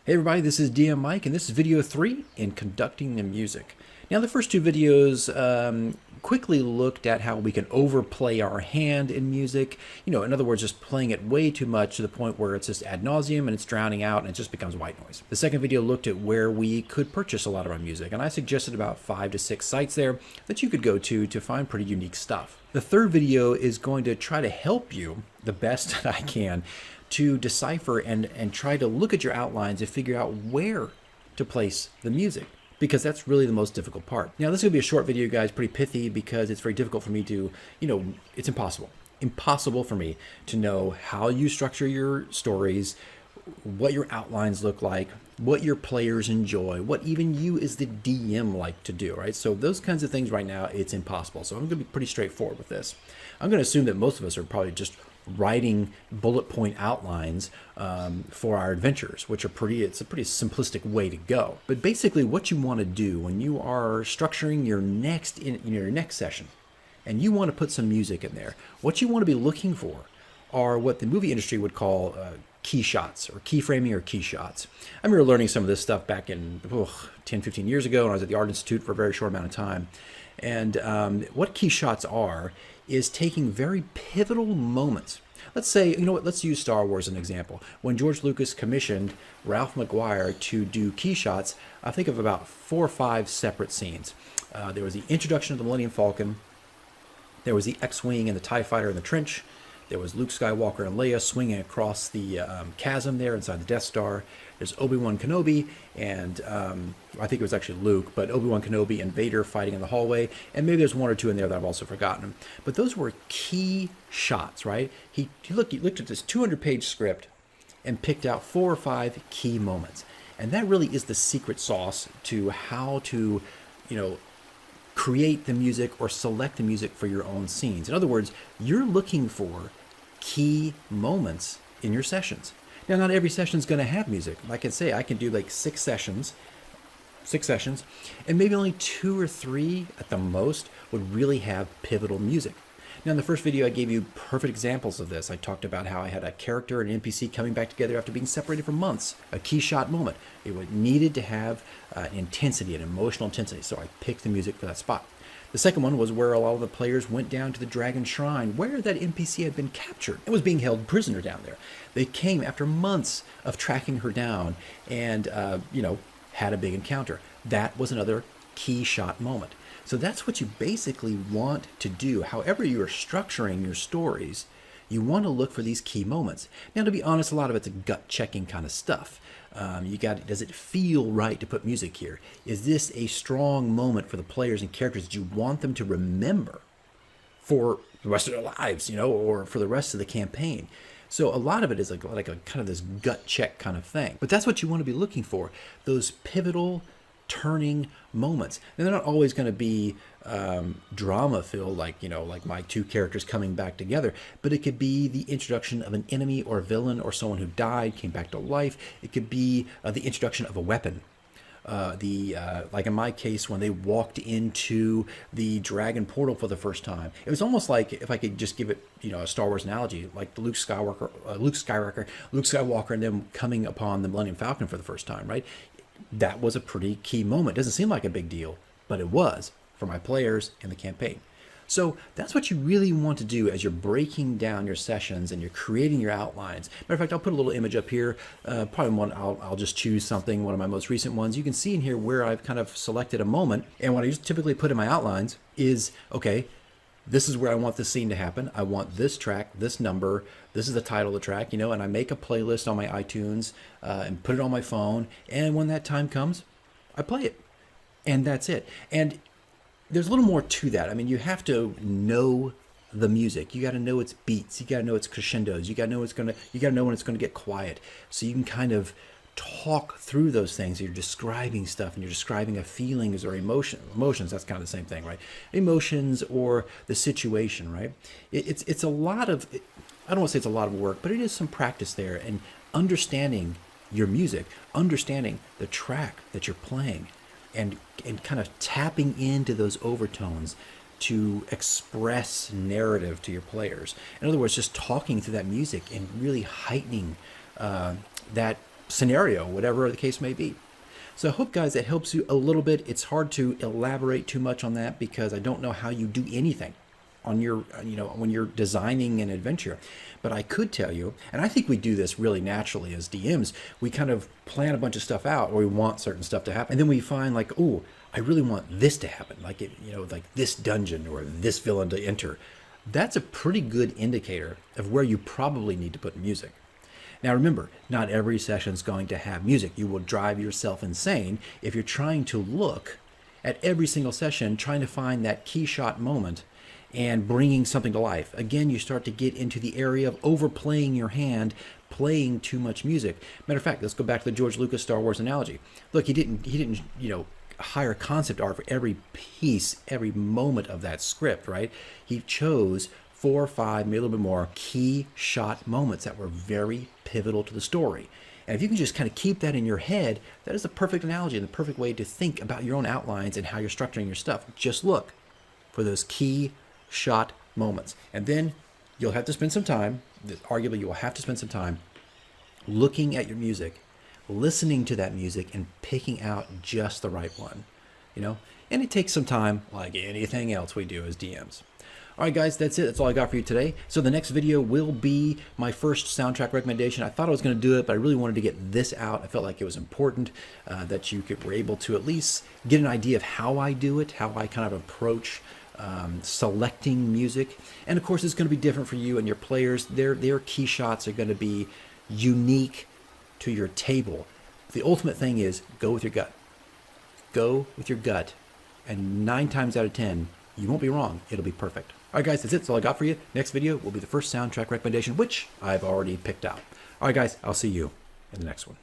Hey everybody, this is DM Mike, and this is video 3 in conducting the music. Now the first two videos quickly looked at how we can overplay our hand in music. In other words, just playing it way too much to the point where it's just ad nauseum and it's drowning out and it just becomes white noise. The second video looked at where we could purchase a lot of our music, and I suggested about 5 to 6 sites there that you could go to find pretty unique stuff. The third video is going to try to help you the best that I can to decipher and try to look at your outlines and figure out where to place the music, because that's really the most difficult part. Now, this is going to be a short video, guys, pretty pithy, because it's very difficult for me to, it's impossible for me to know how you structure your stories, what your outlines look like, what your players enjoy, what even you as the DM like to do, right? So those kinds of things right now, it's impossible. So I'm going to be pretty straightforward with this. I'm going to assume that most of us are probably just writing bullet point outlines for our adventures, which are it's a pretty simplistic way to go. But basically what you want to do when you are structuring your next session and you want to put some music in there, what you want to be looking for are what the movie industry would call key shots, or keyframing, or key shots. I remember learning some of this stuff back in 10, 15 years ago when I was at the Art Institute for a very short amount of time. And what key shots are is taking very pivotal moments. Let's say, let's use Star Wars as an example. When George Lucas commissioned Ralph McGuire to do key shots, I think of about 4 or 5 separate scenes. There was the introduction of the Millennium Falcon. There was the X-Wing and the TIE Fighter in the trench. There was Luke Skywalker and Leia swinging across the chasm there inside the Death Star. There's Obi-Wan Kenobi and I think it was actually Luke, but Obi-Wan Kenobi and Vader fighting in the hallway. And maybe there's 1 or 2 in there that I've also forgotten. But those were key shots, right? He looked at this 200-page script and picked out 4 or 5 key moments. And that really is the secret sauce to how to, create the music or select the music for your own scenes. In other words, you're looking for key moments in your sessions. Now, not every session is going to have music. Like I say, I can do like 6 sessions, and maybe only 2 or 3 at the most would really have pivotal music. Now, in the first video, I gave you perfect examples of this. I talked about how I had a character and an NPC coming back together after being separated for months, a key shot moment. It needed to have an intensity, an emotional intensity, so I picked the music for that spot. The second one was where a lot of the players went down to the Dragon Shrine, where that NPC had been captured and was being held prisoner down there. They came after months of tracking her down and, had a big encounter. That was another key shot moment. So that's what you basically want to do. However you are structuring your stories, you want to look for these key moments. Now, to be honest, a lot of it's a gut-checking kind of stuff. Does it feel right to put music here? Is this a strong moment for the players and characters that you want them to remember for the rest of their lives, or for the rest of the campaign? So a lot of it is like a kind of this gut check kind of thing. But that's what you want to be looking for, those pivotal turning moments. And they're not always going to be drama filled, like my 2 characters coming back together, but it could be the introduction of an enemy or a villain or someone who died, came back to life. It could be the introduction of a weapon. Like in my case, when they walked into the dragon portal for the first time, it was almost like, if I could just give it, a Star Wars analogy, like the Luke Skywalker and them coming upon the Millennium Falcon for the first time, right? That was a pretty key moment. It doesn't seem like a big deal, but it was for my players in the campaign. So that's what you really want to do as you're breaking down your sessions and you're creating your outlines. Matter of fact, I'll put a little image up here. Probably one, I'll just choose something, one of my most recent ones. You can see in here where I've kind of selected a moment. And what I typically put in my outlines is, okay, this is where I want this scene to happen. I want this track, this number, this is the title of the track, and I make a playlist on my iTunes and put it on my phone. And when that time comes, I play it. And that's it. And there's a little more to that. I mean, you have to know the music. You got to know its beats. You got to know its crescendos. You got to know when it's going to get quiet. So you can kind of talk through those things. You're describing stuff and you're describing a feelings or emotions. That's kind of the same thing, right? Emotions or the situation, right? It's a lot of, I don't want to say it's a lot of work, but it is some practice there, and understanding your music, understanding the track that you're playing, and kind of tapping into those overtones to express narrative to your players. In other words, just talking through that music and really heightening that scenario, whatever the case may be. So I hope, guys, that helps you a little bit. It's hard to elaborate too much on that because I don't know how you do anything on your, when you're designing an adventure. But I could tell you, and I think we do this really naturally as DMs, we kind of plan a bunch of stuff out, or we want certain stuff to happen. And then we find like, oh, I really want this to happen. Like, like this dungeon or this villain to enter. That's a pretty good indicator of where you probably need to put music. Now remember, not every session is going to have music. You will drive yourself insane if you're trying to look at every single session, trying to find that key shot moment and bringing something to life. Again, you start to get into the area of overplaying your hand, playing too much music. Matter of fact, let's go back to the George Lucas Star Wars analogy. Look, he didn't hire concept art for every piece, every moment of that script, right? He chose 4 or 5, maybe a little bit more, key shot moments that were very pivotal to the story. And if you can just kind of keep that in your head, that is the perfect analogy and the perfect way to think about your own outlines and how you're structuring your stuff. Just look for those key shot moments. And then you'll have to spend some time, arguably you will have to spend some time looking at your music, listening to that music and picking out just the right one, and it takes some time like anything else we do as DMs. All right, guys, that's it. That's all I got for you today. So the next video will be my first soundtrack recommendation. I thought I was going to do it, but I really wanted to get this out. I felt like it was important that you were able to at least get an idea of how I do it, how I kind of approach selecting music. And of course, it's going to be different for you and your players. Their key shots are going to be unique to your table. The ultimate thing is go with your gut. Go with your gut. And 9 times out of 10, you won't be wrong. It'll be perfect. All right, guys, that's it. That's all I got for you. Next video will be the first soundtrack recommendation, which I've already picked out. All right, guys, I'll see you in the next one.